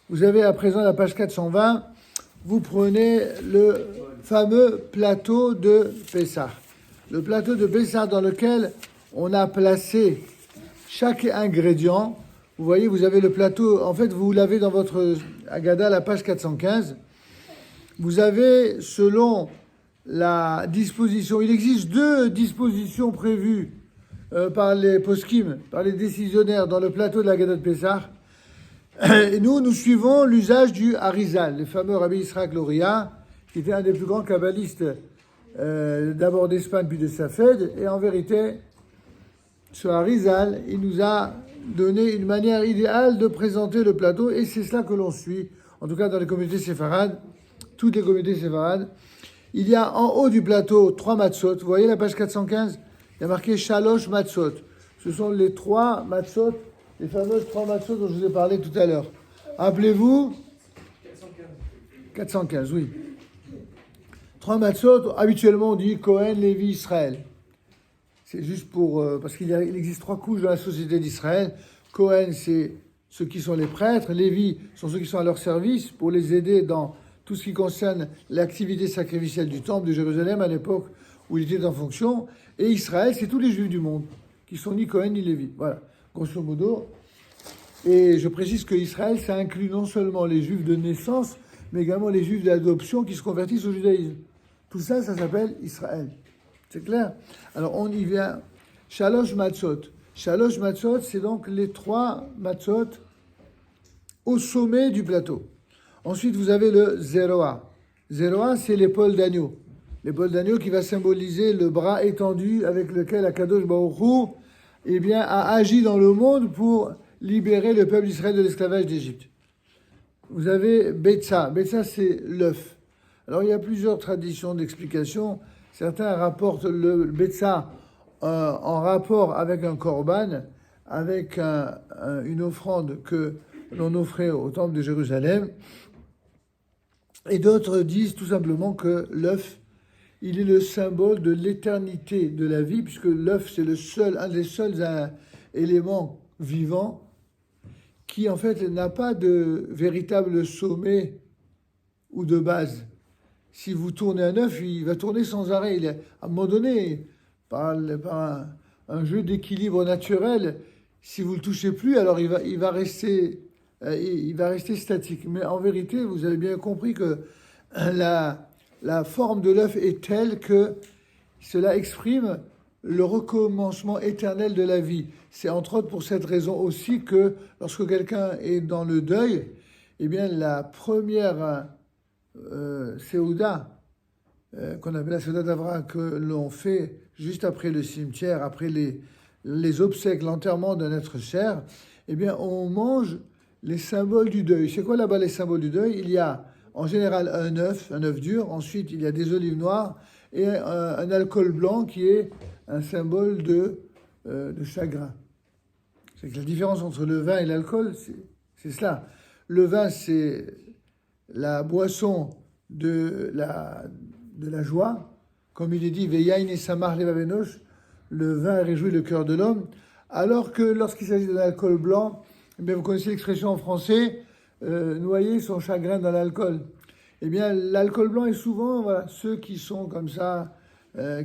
Vous avez à présent la page 420, vous prenez le fameux plateau de Pessah. Le plateau de Pessah dans lequel on a placé chaque ingrédient. Vous voyez, vous avez le plateau, en fait, vous l'avez dans votre Agada, la page 415. Vous avez, selon la disposition, il existe 2 dispositions prévues par les poskim, par les décisionnaires dans le plateau de l'Agada de Pessah. Et nous suivons l'usage du Harizal, le fameux Rabbi Yitzhak Luria, qui était un des plus grands kabbalistes d'abord d'Espagne puis de Safed. Et en vérité, ce Harizal, il nous a donné une manière idéale de présenter le plateau, et c'est cela que l'on suit, en tout cas dans les communautés séfarades, toutes les communautés séfarades. Il y a en haut du plateau 3 matzot. Vous voyez la page 415, il y a marqué Shalosh matzot. Ce sont les 3 matzot, les fameuses 3 matzot dont je vous ai parlé tout à l'heure. Rappelez-vous 415, oui. 3 matzot, habituellement on dit Cohen, Lévi, Israël. C'est juste pour... parce qu'il existe 3 couches dans la société d'Israël. Cohen, c'est ceux qui sont les prêtres. Lévi sont ceux qui sont à leur service pour les aider dans tout ce qui concerne l'activité sacrificielle du temple de Jérusalem à l'époque où il était en fonction. Et Israël, c'est tous les juifs du monde qui sont ni Cohen ni Lévi. Voilà, grosso modo. Et je précise que Israël, ça inclut non seulement les juifs de naissance, mais également les juifs d'adoption qui se convertissent au judaïsme. Tout ça, ça s'appelle Israël. C'est clair? Alors, on y vient. Shalosh matzot. Shalosh matzot, c'est donc les 3 matzot au sommet du plateau. Ensuite, vous avez le Zeroa. Zeroa, c'est l'épaule d'agneau. L'épaule d'agneau qui va symboliser le bras étendu avec lequel Akadosh Baruch Hu, a agi dans le monde pour libérer le peuple d'Israël de l'esclavage d'Égypte. Vous avez Betsa. Betsa, c'est l'œuf. Alors, il y a plusieurs traditions d'explication. Certains rapportent le Betsa en rapport avec un korban, avec une offrande que l'on offrait au temple de Jérusalem. Et d'autres disent tout simplement que l'œuf, il est le symbole de l'éternité de la vie, puisque l'œuf, c'est un des seuls éléments vivants qui, en fait, n'a pas de véritable sommet ou de base. Si vous tournez un œuf, il va tourner sans arrêt. À un moment donné, par un jeu d'équilibre naturel, si vous ne le touchez plus, alors il va rester statique. Mais en vérité, vous avez bien compris que la forme de l'œuf est telle que cela exprime le recommencement éternel de la vie. C'est entre autres pour cette raison aussi que lorsque quelqu'un est dans le deuil, eh bien la première Séouda, qu'on appelle la Séouda d'Avra, que l'on fait juste après le cimetière, après les obsèques, l'enterrement d'un être cher, eh bien on mange les symboles du deuil. C'est quoi là-bas les symboles du deuil? Il y a en général un œuf dur, ensuite il y a des olives noires et un alcool blanc qui est un symbole de chagrin. C'est que la différence entre le vin et l'alcool, c'est cela. Le vin, c'est la boisson de la joie, comme il est dit, Veyain et Samar Levavenosh, le vin réjouit le cœur de l'homme, alors que lorsqu'il s'agit de l'alcool blanc, eh bien, vous connaissez l'expression en français, noyer son chagrin dans l'alcool. Eh bien, l'alcool blanc est souvent, voilà, ceux qui sont comme ça,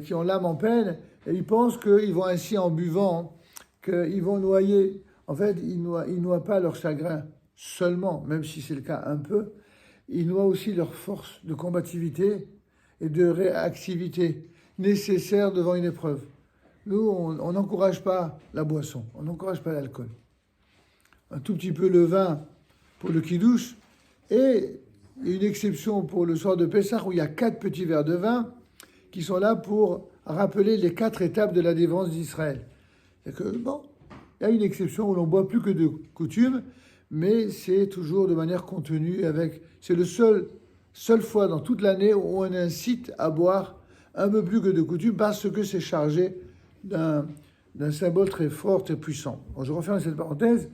qui ont l'âme en peine, et ils pensent qu'ils vont ainsi, en buvant, qu'ils vont noyer. En fait, ils noient pas leur chagrin seulement, même si c'est le cas un peu, ils noient aussi leur force de combativité et de réactivité nécessaire devant une épreuve. Nous, on n'encourage pas la boisson, on n'encourage pas l'alcool. Un tout petit peu le vin pour le kidouche, et une exception pour le soir de Pessah où il y a 4 petits verres de vin qui sont là pour rappeler les 4 étapes de la délivrance d'Israël. C'est que, bon, il y a une exception où l'on boit plus que de coutume, mais c'est toujours de manière contenue c'est le seule fois dans toute l'année où on incite à boire un peu plus que de coutume parce que c'est chargé d'un symbole très fort, très puissant. Bon, je referme cette parenthèse.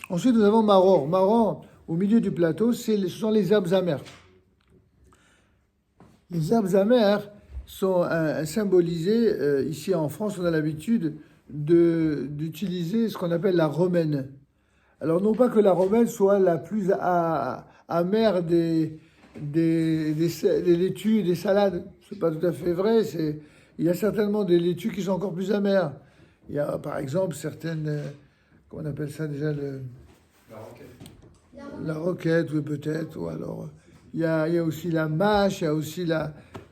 Ensuite, nous avons Maror. Maror, au milieu du plateau, ce sont les herbes amères. Les herbes amères sont symbolisées, ici en France, on a l'habitude d'utiliser ce qu'on appelle la romaine. Alors, non pas que la romaine soit la plus amère des laitues et des salades. C'est pas tout à fait vrai. Il y a certainement des laitues qui sont encore plus amères. Il y a, par exemple, certaines... comment on appelle ça déjà la roquette, oui, peut-être. Ou alors, il y a aussi la mâche, il y a aussi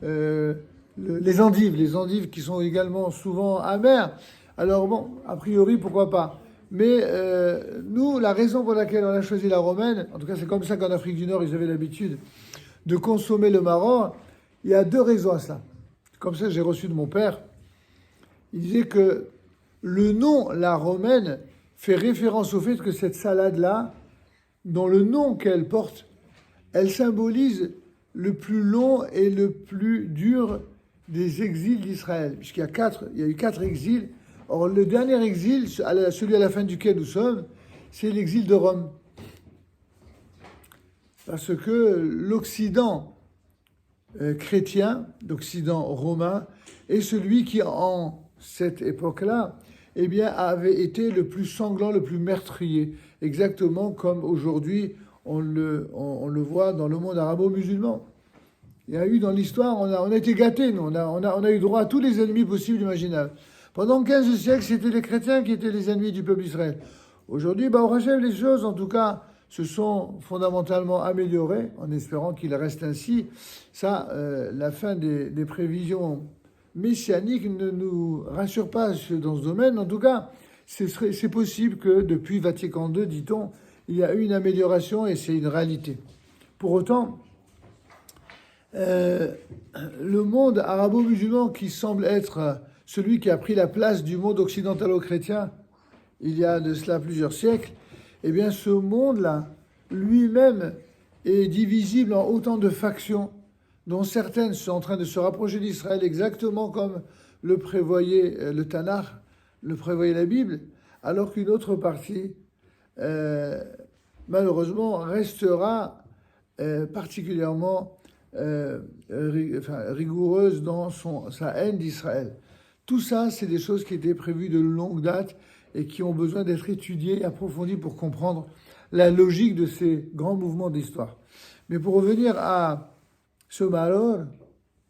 les endives. Les endives qui sont également souvent amères. Alors, bon, a priori, pourquoi pas. Mais nous, la raison pour laquelle on a choisi la romaine, en tout cas, c'est comme ça qu'en Afrique du Nord, ils avaient l'habitude de consommer le marron. Il y a deux raisons à ça. Comme ça, j'ai reçu de mon père. Il disait que le nom, la romaine, fait référence au fait que cette salade-là, dont le nom qu'elle porte, elle symbolise le plus long et le plus dur des exils d'Israël. Puisqu'il y a eu 4 exils. Or, le dernier exil, celui à la fin duquel nous sommes, c'est l'exil de Rome. Parce que l'Occident chrétien, l'Occident romain, est celui qui, en cette époque-là, eh bien, avait été le plus sanglant, le plus meurtrier. Exactement comme aujourd'hui, on le voit dans le monde arabo-musulman. Il y a eu dans l'histoire, on a été gâtés, nous, on a eu droit à tous les ennemis possibles, imaginables. Pendant 15 siècles, c'était les chrétiens qui étaient les ennemis du peuple d'Israël. Aujourd'hui, au Hachem, les choses, en tout cas, se sont fondamentalement améliorées, en espérant qu'il reste ainsi. Ça, la fin des prévisions messianiques ne nous rassure pas dans ce domaine. En tout cas, c'est possible que depuis Vatican II, dit-on, il y a eu une amélioration et c'est une réalité. Pour autant, le monde arabo-musulman qui semble être celui qui a pris la place du monde occidentalo-chrétien il y a de cela plusieurs siècles, eh bien ce monde-là, lui-même, est divisible en autant de factions, dont certaines sont en train de se rapprocher d'Israël exactement comme le prévoyait le Tanakh, le prévoyait la Bible, alors qu'une autre partie, malheureusement, restera particulièrement rigoureuse dans sa haine d'Israël. Tout ça, c'est des choses qui étaient prévues de longue date et qui ont besoin d'être étudiées et approfondies pour comprendre la logique de ces grands mouvements d'histoire. Mais pour revenir à ce malheur,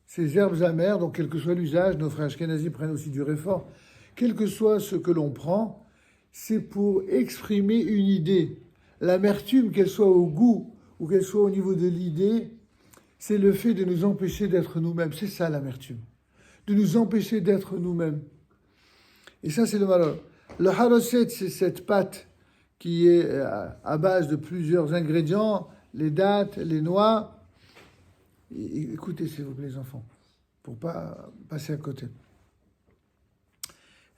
ces herbes amères, donc quel que soit l'usage, nos frères ashkénazis prennent aussi du réfort, quel que soit ce que l'on prend, c'est pour exprimer une idée. L'amertume, qu'elle soit au goût ou qu'elle soit au niveau de l'idée, c'est le fait de nous empêcher d'être nous-mêmes. C'est ça l'amertume. De nous empêcher d'être nous-mêmes. Et ça, c'est le malheur. Le haroset, c'est cette pâte qui est à base de plusieurs ingrédients, les dattes, les noix. Écoutez, s'il vous plaît, les enfants, pour pas passer à côté.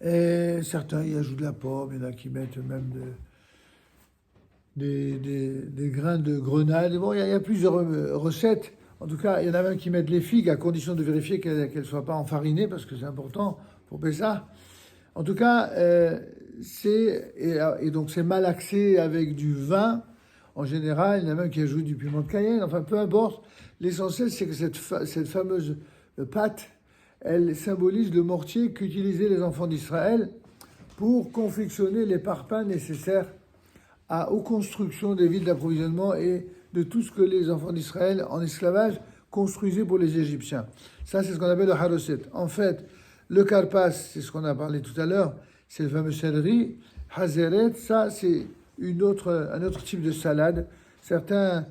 Et certains y ajoutent de la pomme, il y en a qui mettent même des grains de grenade. Bon, il y a plusieurs recettes. En tout cas, il y en a même qui mettent les figues à condition de vérifier qu'elles ne soient pas enfarinées, parce que c'est important pour Pessah. En tout cas, et donc c'est malaxé avec du vin. En général, il y en a même qui ajoutent du piment de Cayenne. Enfin, peu importe. L'essentiel, c'est que cette fameuse pâte, elle symbolise le mortier qu'utilisaient les enfants d'Israël pour confectionner les parpaings nécessaires aux constructions des villes d'approvisionnement et de tout ce que les enfants d'Israël, en esclavage, construisaient pour les Égyptiens. Ça, c'est ce qu'on appelle le haroset. En fait, le karpas, c'est ce qu'on a parlé tout à l'heure, c'est le fameux céleri. Hazeret, ça, c'est un autre type de salade. Certains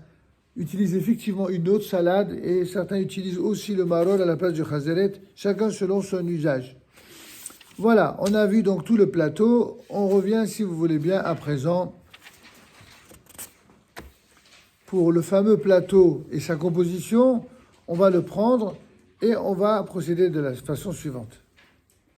utilisent effectivement une autre salade et certains utilisent aussi le maror à la place du hazeret, chacun selon son usage. Voilà, on a vu donc tout le plateau. On revient, si vous voulez bien, à présent pour le fameux plateau et sa composition. On va le prendre et on va procéder de la façon suivante.